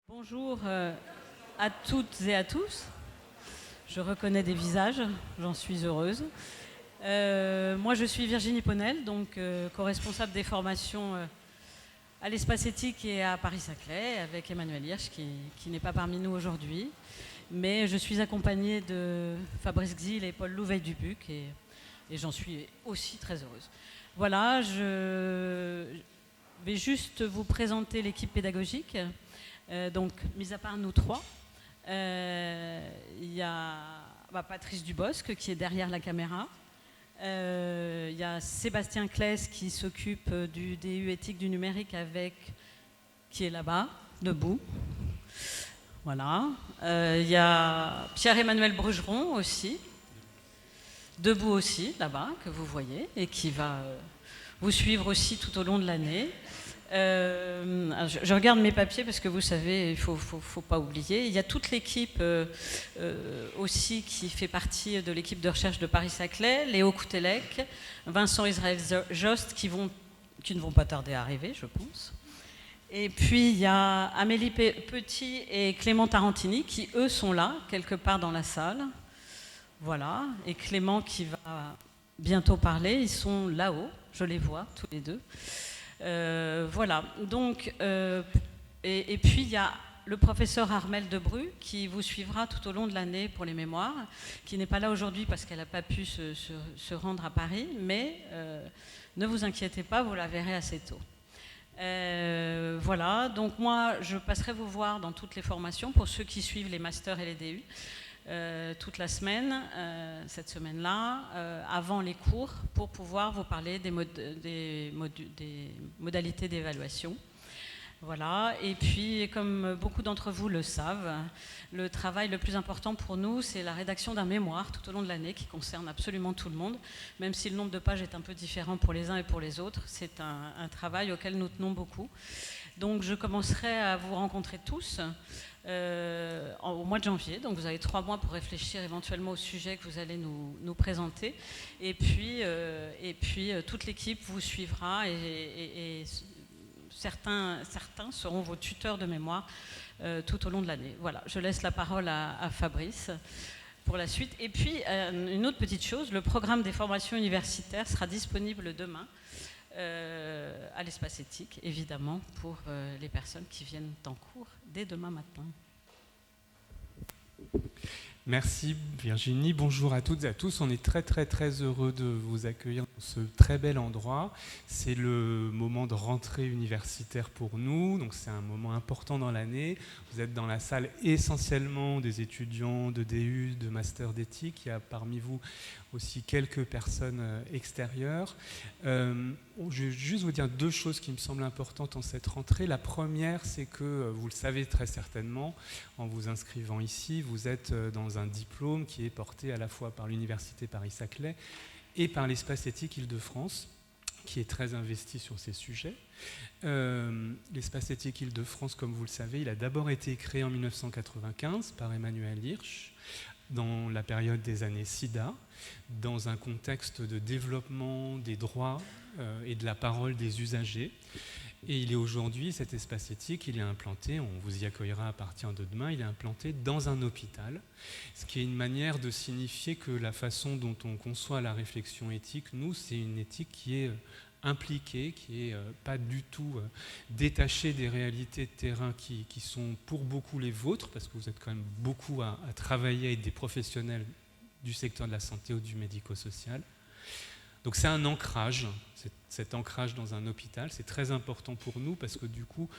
Bonjour à toutes et à tous. Je reconnais des visages, j'en suis heureuse. Moi, je suis Virginie Ponel, donc co-responsable des formations à l'Espace Éthique et à Paris-Saclay, avec Emmanuel Hirsch, qui n'est pas parmi nous aujourd'hui. Mais je suis accompagnée de Fabrice Gzil et Paul Louveil-Dubuc, et j'en suis aussi très heureuse. Voilà, je vais juste vous présenter l'équipe pédagogique. Donc, mis à part nous trois, il y a Patrice Dubosc qui est derrière la caméra. Il y a Sébastien Claes qui s'occupe du DU éthique du numérique qui est là-bas, debout. Voilà. Il y a Pierre-Emmanuel Brugeron aussi, debout aussi, là-bas, que vous voyez, et qui va vous suivre aussi tout au long de l'année. Je regarde mes papiers parce que vous savez, il ne faut pas oublier. Il y a toute l'équipe aussi qui fait partie de l'équipe de recherche de Paris-Saclay, Léo Koutelek, Vincent Israël Jost qui ne vont pas tarder à arriver, je pense. Et puis il y a Amélie Petit et Clément Tarantini qui, eux, sont là, quelque part dans la salle. Voilà. Et Clément qui va bientôt parler, ils sont là-haut, je les vois tous les deux. Voilà, donc, et puis il y a le professeur Armelle Debru qui vous suivra tout au long de l'année pour les mémoires, qui n'est pas là aujourd'hui parce qu'elle n'a pas pu se rendre à Paris, mais ne vous inquiétez pas, vous la verrez assez tôt. Voilà, donc moi je passerai vous voir dans toutes les formations pour ceux qui suivent les masters et les DU. Toute la semaine, cette semaine-là, avant les cours, pour pouvoir vous parler des modalités d'évaluation. Voilà, et puis comme beaucoup d'entre vous le savent, le travail le plus important pour nous, c'est la rédaction d'un mémoire tout au long de l'année qui concerne absolument tout le monde, même si le nombre de pages est un peu différent pour les uns et pour les autres. C'est un travail auquel nous tenons beaucoup. Donc je commencerai à vous rencontrer tous au mois de janvier, donc vous avez 3 mois pour réfléchir éventuellement au sujet que vous allez nous présenter, et puis toute l'équipe vous suivra et certains seront vos tuteurs de mémoire tout au long de l'année. Voilà, je laisse la parole à Fabrice pour la suite. Et puis une autre petite chose, le programme des formations universitaires sera disponible demain à l'Espace Éthique, évidemment, pour les personnes qui viennent en cours dès demain matin. Merci Virginie, bonjour à toutes et à tous. On est très heureux de vous accueillir dans ce très bel endroit. C'est le moment de rentrée universitaire pour nous, donc c'est un moment important dans l'année. Vous êtes dans la salle essentiellement des étudiants de DU, de master d'éthique. Il y a parmi vous aussi quelques personnes extérieures. Je vais juste vous dire 2 choses qui me semblent importantes en cette rentrée. La première, c'est que, vous le savez très certainement, en vous inscrivant ici, vous êtes dans un diplôme qui est porté à la fois par l'Université Paris-Saclay et par l'Espace Éthique Île-de-France, qui est très investi sur ces sujets. L'Espace Éthique Île-de-France, comme vous le savez, il a d'abord été créé en 1995 par Emmanuel Hirsch, dans la période des années SIDA, dans un contexte de développement des droits et de la parole des usagers. Et il est aujourd'hui, cet espace éthique, il est implanté, on vous y accueillera à partir de demain, il est implanté dans un hôpital, ce qui est une manière de signifier que la façon dont on conçoit la réflexion éthique, nous, c'est une éthique qui est impliquée, qui n'est pas du tout détachée des réalités de terrain qui sont pour beaucoup les vôtres, parce que vous êtes quand même beaucoup à travailler avec des professionnels du secteur de la santé ou du médico-social. Donc c'est un ancrage, cet ancrage dans un hôpital, c'est très important pour nous parce que du coup,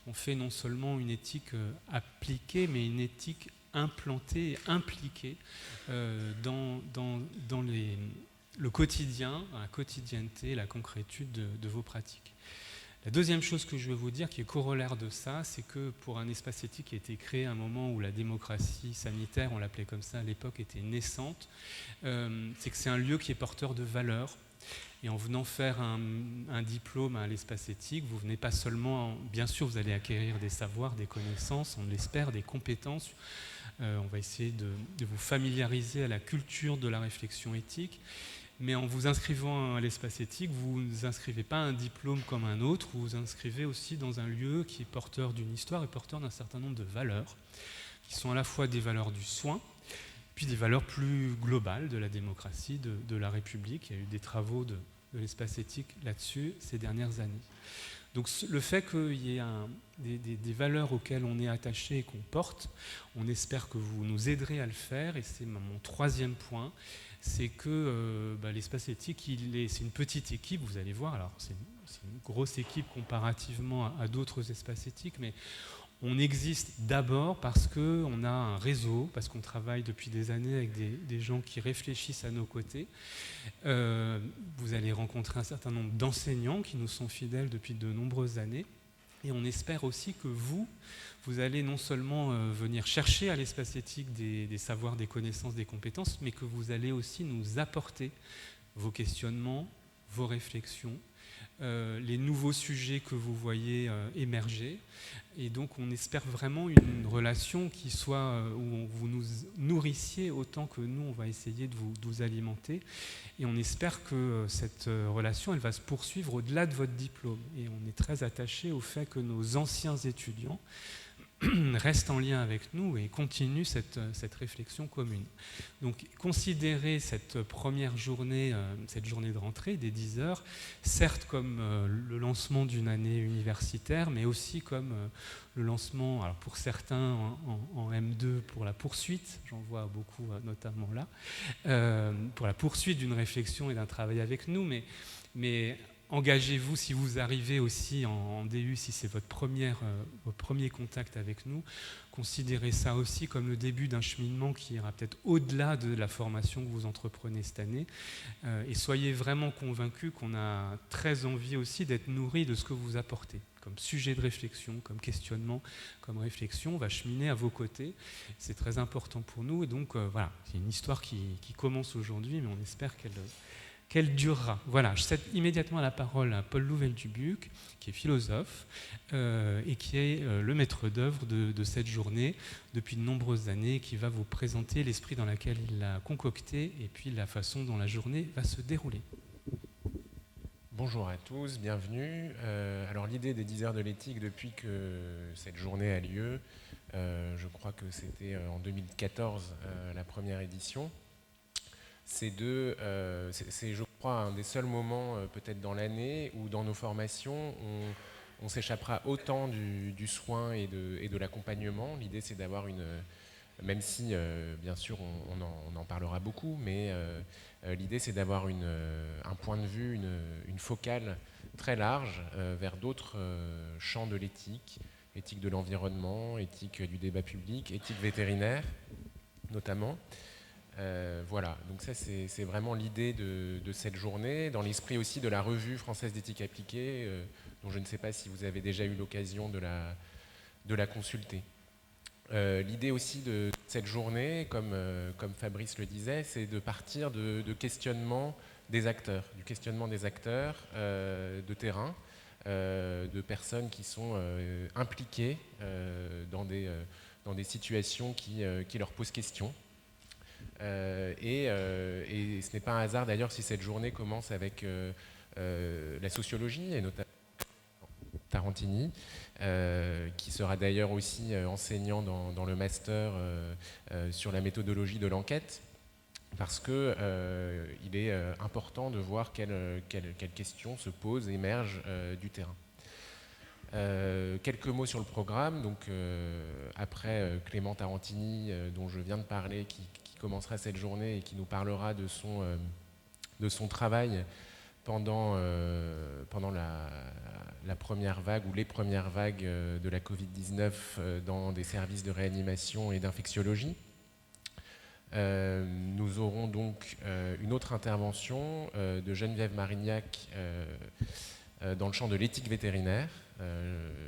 on fait non seulement une éthique appliquée, mais une éthique implantée, impliquée dans le quotidien, la quotidienneté, la concrétude de vos pratiques. La deuxième chose que je veux vous dire, qui est corollaire de ça, c'est que pour un espace éthique qui a été créé à un moment où la démocratie sanitaire, on l'appelait comme ça à l'époque, était naissante, c'est que c'est un lieu qui est porteur de valeurs. Et en venant faire un diplôme à l'espace éthique, vous venez pas seulement, bien sûr vous allez acquérir des savoirs, des connaissances, on l'espère, des compétences. On va essayer de vous familiariser à la culture de la réflexion éthique. Mais en vous inscrivant à l'espace éthique, vous ne vous inscrivez pas à un diplôme comme un autre, vous vous inscrivez aussi dans un lieu qui est porteur d'une histoire et porteur d'un certain nombre de valeurs, qui sont à la fois des valeurs du soin, puis des valeurs plus globales de la démocratie, de la République. Il y a eu des travaux de l'espace éthique là-dessus ces dernières années. Donc le fait qu'il y ait des valeurs auxquelles on est attaché et qu'on porte, on espère que vous nous aiderez à le faire, et c'est mon troisième point, c'est que l'espace éthique, c'est une petite équipe, vous allez voir, alors c'est une grosse équipe comparativement à d'autres espaces éthiques, mais on existe d'abord parce qu'on a un réseau, parce qu'on travaille depuis des années avec des gens qui réfléchissent à nos côtés. Vous allez rencontrer un certain nombre d'enseignants qui nous sont fidèles depuis de nombreuses années. Et on espère aussi que vous allez non seulement venir chercher à l'espace éthique des savoirs, des connaissances, des compétences, mais que vous allez aussi nous apporter vos questionnements, vos réflexions, les nouveaux sujets que vous voyez émerger. Et donc on espère vraiment une relation qui soit où vous nous nourrissiez autant que nous, on va essayer de vous alimenter. Et on espère que cette relation, elle va se poursuivre au-delà de votre diplôme. Et on est très attaché au fait que nos anciens étudiants restent en lien avec nous et continuent cette réflexion commune. Donc considérez cette première journée, cette journée de rentrée des 10 heures, certes comme le lancement d'une année universitaire, mais aussi comme le lancement, alors pour certains en M2 pour la poursuite, j'en vois beaucoup notamment là, pour la poursuite d'une réflexion et d'un travail avec nous, mais engagez-vous si vous arrivez aussi en DU, si c'est votre premier contact avec nous, considérez ça aussi comme le début d'un cheminement qui ira peut-être au-delà de la formation que vous entreprenez cette année. Et soyez vraiment convaincus qu'on a très envie aussi d'être nourris de ce que vous apportez, comme sujet de réflexion, comme questionnement, comme réflexion. On va cheminer à vos côtés. C'est très important pour nous. Et donc voilà, c'est une histoire qui commence aujourd'hui, mais on espère qu'elle durera. Voilà, je cède immédiatement la parole à Paul Louvel-Dubuc, qui est philosophe et qui est le maître d'œuvre de cette journée depuis de nombreuses années, qui va vous présenter l'esprit dans lequel il l'a concocté et puis la façon dont la journée va se dérouler. Bonjour à tous, bienvenue. Alors l'idée des 10 heures de l'éthique depuis que cette journée a lieu, je crois que c'était en 2014 la première édition, c'est je crois un des seuls moments peut-être dans l'année où dans nos formations on s'échappera autant du soin et de l'accompagnement. L'idée c'est d'avoir même si bien sûr on en parlera beaucoup, mais l'idée c'est d'avoir un point de vue, une focale très large vers d'autres champs de l'éthique, éthique de l'environnement, éthique du débat public, éthique vétérinaire notamment. Voilà, donc ça c'est vraiment l'idée de cette journée, dans l'esprit aussi de la revue française d'éthique appliquée, dont je ne sais pas si vous avez déjà eu l'occasion de la consulter. L'idée aussi de cette journée, comme Fabrice le disait, c'est de partir de questionnement des acteurs, du questionnement des acteurs de terrain, de personnes qui sont impliquées dans des situations qui leur posent question. Et ce n'est pas un hasard d'ailleurs si cette journée commence avec la sociologie, et notamment Tarantini, qui sera d'ailleurs aussi enseignant dans le master sur la méthodologie de l'enquête, parce qu'il est important de voir quelles questions se posent, émergent du terrain. Quelques mots sur le programme. Donc, après Clément Tarantini, dont je viens de parler, qui commencera cette journée et qui nous parlera de son travail pendant la première vague ou les premières vagues de la Covid-19 dans des services de réanimation et d'infectiologie. Nous aurons donc une autre intervention de Geneviève Marignac dans le champ de l'éthique vétérinaire.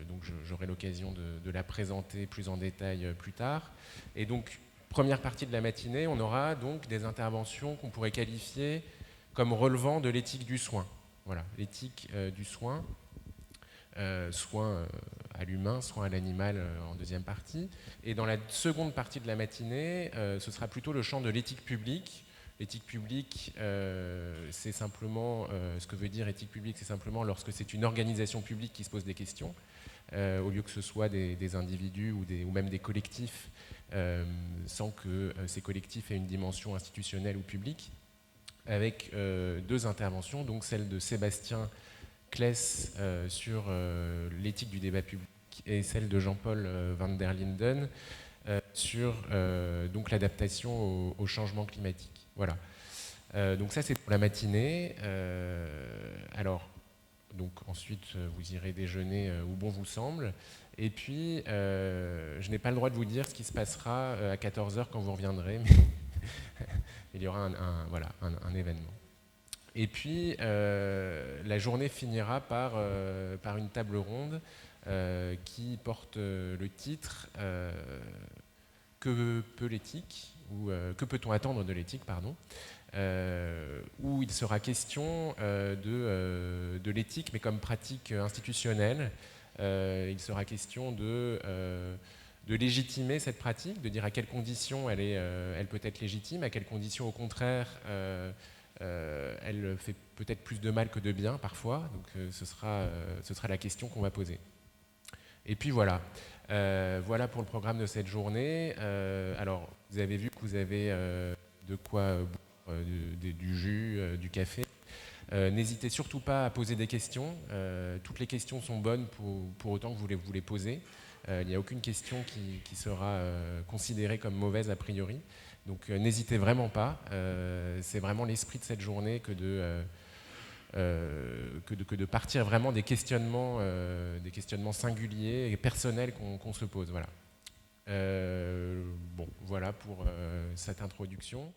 Donc j'aurai l'occasion de la présenter plus en détail plus tard. Et donc, première partie de la matinée, on aura donc des interventions qu'on pourrait qualifier comme relevant de l'éthique du soin. Voilà, l'éthique du soin, soin à l'humain, soin à l'animal en deuxième partie. Et dans la seconde partie de la matinée, ce sera plutôt le champ de l'éthique publique. L'éthique publique, c'est simplement, ce que veut dire éthique publique, c'est simplement lorsque c'est une organisation publique qui se pose des questions, au lieu que ce soit des individus ou même des collectifs, sans que ces collectifs aient une dimension institutionnelle ou publique, avec 2 interventions, donc celle de Sébastien Claes sur l'éthique du débat public et celle de Jean-Paul van der Linden sur donc l'adaptation au changement climatique. Voilà. Donc ça c'est pour la matinée. Alors donc ensuite vous irez déjeuner où bon vous semble. Et puis je n'ai pas le droit de vous dire ce qui se passera à 14h quand vous reviendrez, mais il y aura un événement. Et puis la journée finira par une table ronde qui porte le titre Que peut l'éthique, ou que peut-on attendre de l'éthique, pardon, où il sera question de l'éthique, mais comme pratique institutionnelle. Il sera question de légitimer cette pratique, de dire à quelles conditions elle peut être légitime, à quelles conditions, au contraire, elle fait peut-être plus de mal que de bien, parfois. Donc ce sera la question qu'on va poser. Et puis voilà. Voilà pour le programme de cette journée. Alors, vous avez vu que vous avez de quoi boire du jus, du café. N'hésitez surtout pas à poser des questions. Toutes les questions sont bonnes pour autant que vous les posez. Il n'y a aucune question qui sera considérée comme mauvaise a priori. Donc n'hésitez vraiment pas. C'est vraiment l'esprit de cette journée que de partir vraiment des questionnements singuliers et personnels qu'on se pose. Voilà. Bon, voilà pour cette introduction.